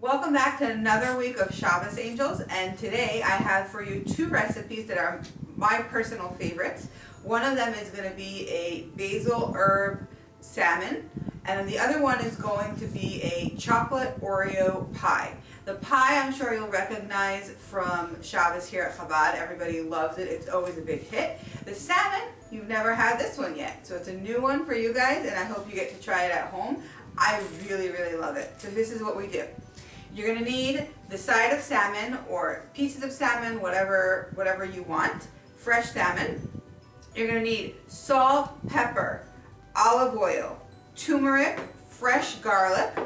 Welcome back to another week of Shabbos Angels, and today I have for you two recipes that are my personal favorites. One of them is going to be a basil herb salmon, and then the other one is going to be a chocolate Oreo pie. The pie I'm sure you'll recognize from Shabbos here at Chabad. Everybody loves it. It's always a big hit. The salmon, you've never had this one yet, so it's a new one for you guys, and I hope you get to try it at home. I really love it. So this is what we do. You're going to need the side of salmon or pieces of salmon, whatever you want, fresh salmon. You're going to need salt, pepper, olive oil, turmeric, fresh garlic.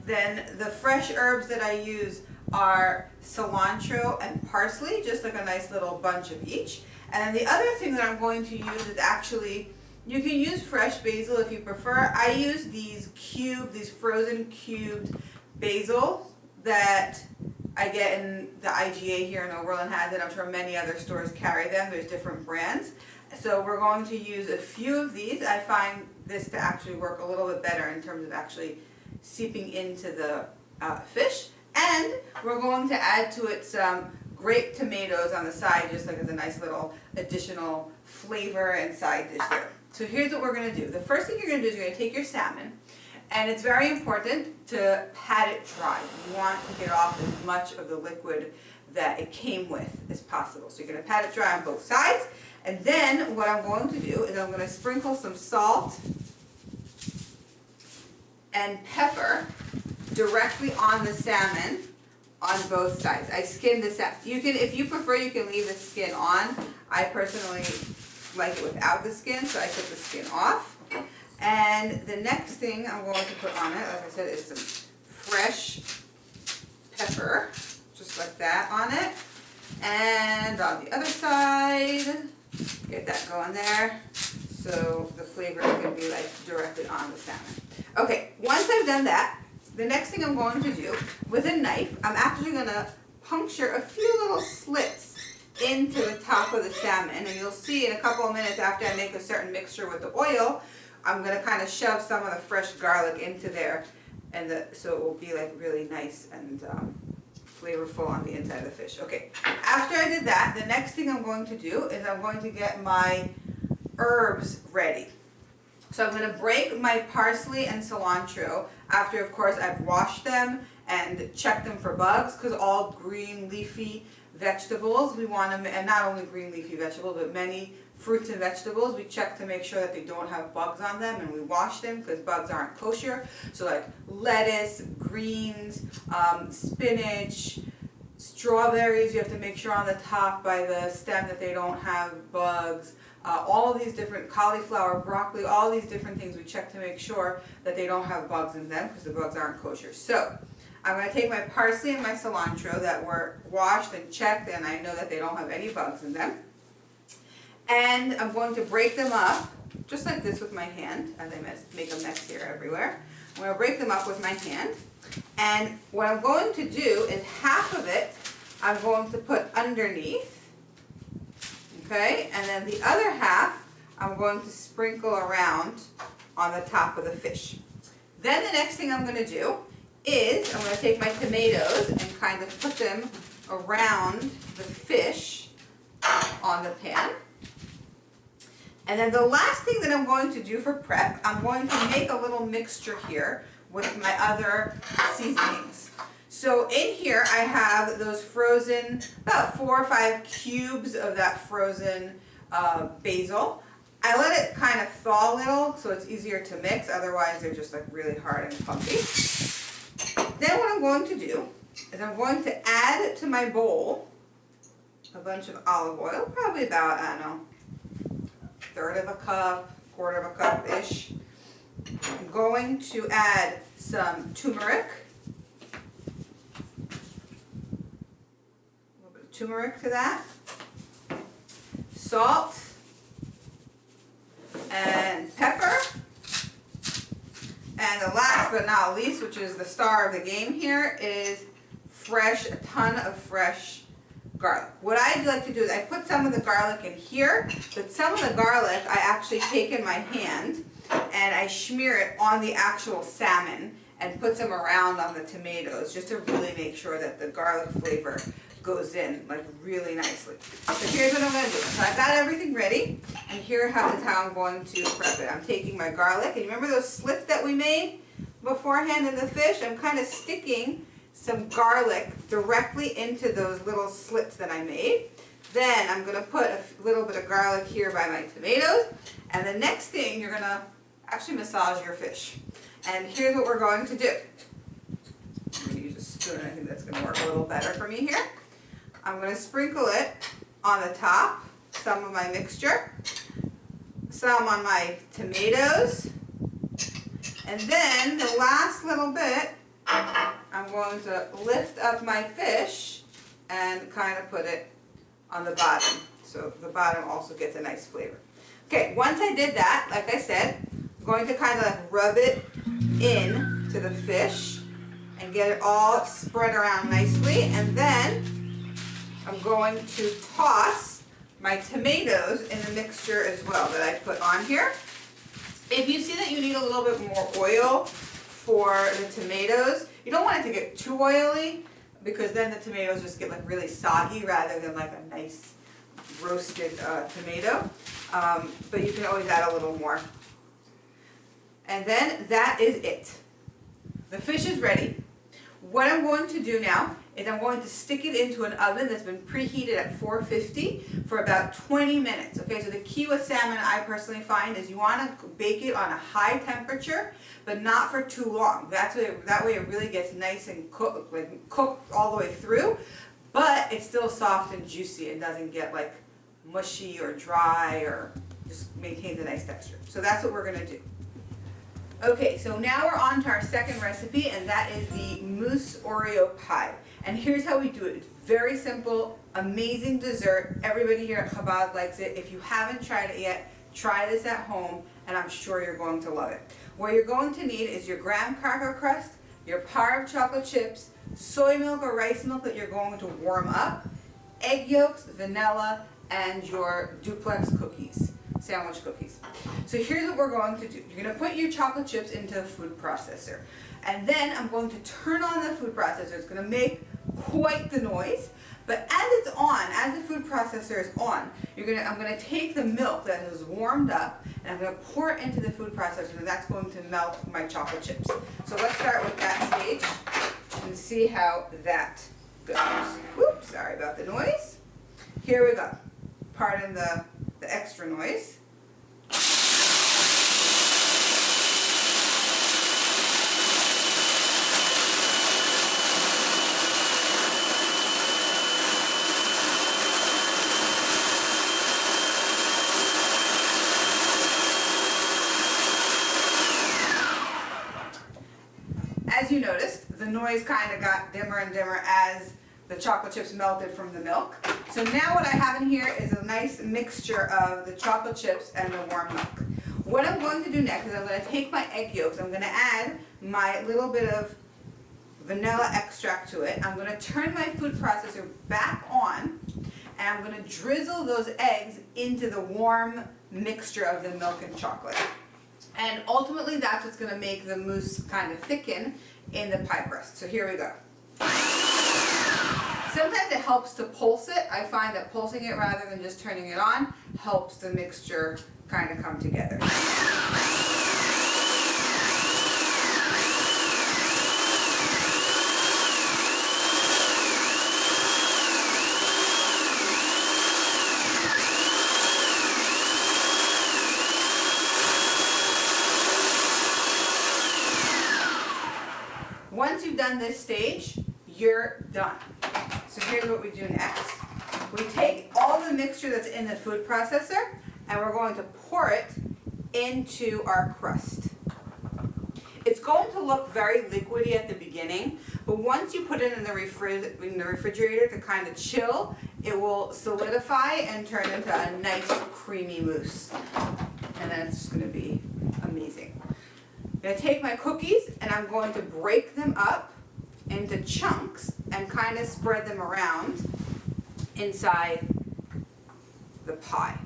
Then the fresh herbs that I use are cilantro and parsley, just like a nice little bunch of each. And then the other thing that I'm going to use is actually, you can use fresh basil if you prefer. I use these frozen cubed basil that I get in the IGA here in Oberlin has it. I'm sure many other stores carry them. There's different brands. So we're going to use a few of these. I find this to actually work a little bit better in terms of actually seeping into the fish. And we're going to add to it some grape tomatoes on the side, just like as a nice little additional flavor and side dish there. So here's what we're going to do. The first thing you're going to do is you're going to take your salmon, and it's very important to pat it dry. You want to get off as much of the liquid that it came with as possible. So you're going to pat it dry on both sides. And then what I'm going to do is I'm going to sprinkle some salt and pepper directly on the salmon on both sides. I skin the salmon. You can, if you prefer, you can leave the skin on. I personally like it without the skin, so I took the skin off. And the next thing I'm going to put on it, like I said, is some fresh pepper, just like that on it. And on the other side, get that going there, so the flavor can be like directed on the salmon. Okay, once I've done that, the next thing I'm going to do, with a knife, I'm actually going to puncture a few little slits into the top of the salmon. And you'll see in a couple of minutes after I make a certain mixture with the oil, I'm going to kind of shove some of the fresh garlic into there, and so it will be like really nice and flavorful on the inside of the fish. Okay, after I did that, the next thing I'm going to do is I'm going to get my herbs ready. So I'm going to break my parsley and cilantro after, of course, I've washed them and checked them for bugs, because all green leafy vegetables, we want them, and not only green leafy vegetables, but many fruits and vegetables, we check to make sure that they don't have bugs on them, and we wash them because bugs aren't kosher. So like lettuce, greens, spinach, strawberries, you have to make sure on the top by the stem that they don't have bugs. All of these different, cauliflower, broccoli, all these different things we check to make sure that they don't have bugs in them because the bugs aren't kosher. So I'm going to take my parsley and my cilantro that were washed and checked, and I know that they don't have any bugs in them. And I'm going to break them up, just like this with my hand, as I make a mess here everywhere. I'm going to break them up with my hand. And what I'm going to do is half of it I'm going to put underneath. Okay, and then the other half I'm going to sprinkle around on the top of the fish. Then the next thing I'm going to do is I'm going to take my tomatoes and kind of put them around the fish on the pan. And then the last thing that I'm going to do for prep, I'm going to make a little mixture here with my other seasonings. So in here I have those frozen, about 4 or 5 cubes of that frozen basil. I let it kind of thaw a little so it's easier to mix, otherwise they're just like really hard and funky. Then what I'm going to do is I'm going to add to my bowl a bunch of olive oil, probably about, I don't know, 1/3 of a cup, 1/4 of a cup-ish. I'm going to add some turmeric. A little bit of turmeric to that. Salt. And pepper. And the last but not least, which is the star of the game here, is a ton of fresh garlic. What I like to do is I put some of the garlic in here, but some of the garlic I actually take in my hand and I smear it on the actual salmon and put some around on the tomatoes just to really make sure that the garlic flavor goes in like really nicely. So here's what I'm going to do. So I've got everything ready, and here is how I'm going to prep it. I'm taking my garlic, and you remember those slits that we made beforehand in the fish? I'm kind of sticking some garlic directly into those little slits that I made. Then I'm going to put a little bit of garlic here by my tomatoes, and the next thing you're going to actually massage your fish. And here's what we're going to do. I'm going to use a spoon. I think that's going to work a little better for me here. I'm going to sprinkle it on the top, some of my mixture, some on my tomatoes, and then the last little bit, I'm going to lift up my fish and kind of put it on the bottom, so the bottom also gets a nice flavor. Okay, once I did that, like I said, I'm going to kind of like rub it in to the fish and get it all spread around nicely, and then I'm going to toss my tomatoes in the mixture as well that I put on here. If you see that you need a little bit more oil for the tomatoes, you don't want it to get too oily because then the tomatoes just get like really soggy rather than like a nice roasted tomato. But you can always add a little more. And then that is it. The fish is ready. What I'm going to do now is I'm going to stick it into an oven that's been preheated at 450 for about 20 minutes. Okay, so the key with salmon I personally find is you want to bake it on a high temperature, but not for too long. That way it really gets nice and cooked all the way through, but it's still soft and juicy and doesn't get like mushy or dry, or just maintains a nice texture. So that's what we're going to do. Okay, so now we're on to our second recipe, and that is the mousse Oreo pie. And here's how we do it. It's very simple, amazing dessert. Everybody here at Chabad likes it. If you haven't tried it yet, try this at home, and I'm sure you're going to love it. What you're going to need is your graham cracker crust, your par of chocolate chips, soy milk or rice milk that you're going to warm up, egg yolks, vanilla, and your duplex cookies. Sandwich cookies. So here's what we're going to do. You're going to put your chocolate chips into a food processor. And then I'm going to turn on the food processor. It's going to make quite the noise. But as it's on, as the food processor is on, I'm going to take the milk that is warmed up and I'm going to pour it into the food processor, and that's going to melt my chocolate chips. So let's start with that stage and see how that goes. Whoops, sorry about the noise. Here we go. Pardon the extra noise. As you noticed, the noise kind of got dimmer and dimmer as the chocolate chips melted from the milk. So now what I have in here is a nice mixture of the chocolate chips and the warm milk. What I'm going to do next is I'm going to take my egg yolks, I'm going to add my little bit of vanilla extract to it. I'm going to turn my food processor back on, and I'm going to drizzle those eggs into the warm mixture of the milk and chocolate. And ultimately that's what's going to make the mousse kind of thicken in the pie crust. So here we go. Sometimes it helps to pulse it. I find that pulsing it rather than just turning it on helps the mixture kind of come together. Once you've done this stage, you're done. So here's what we do next. We take all the mixture that's in the food processor and we're going to pour it into our crust. It's going to look very liquidy at the beginning, but once you put it in the refrigerator to kind of chill, it will solidify and turn into a nice creamy mousse. And then it's just going to be amazing. I'm going to take my cookies and I'm going to break them up into chunks and kind of spread them around inside the pie.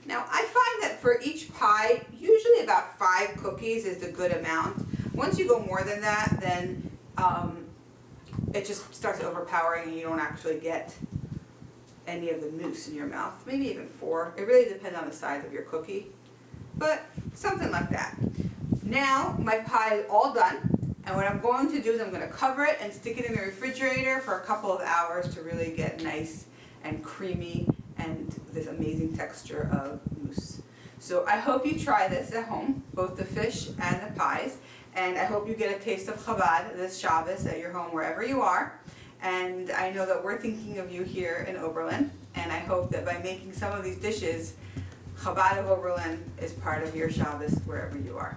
Now I find that for each pie, usually about 5 cookies is the good amount. Once you go more than that, then it just starts overpowering and you don't actually get any of the mousse in your mouth. Maybe even 4. It really depends on the size of your cookie, but something like that. Now my pie is all done, and what I'm going to do is I'm going to cover it and stick it in the refrigerator for a couple of hours to really get nice and creamy and this amazing texture of mousse. So I hope you try this at home, both the fish and the pies, and I hope you get a taste of Chabad this Shabbos at your home wherever you are. And I know that we're thinking of you here in Oberlin, and I hope that by making some of these dishes, Chabad of Oberlin is part of your Shabbos wherever you are.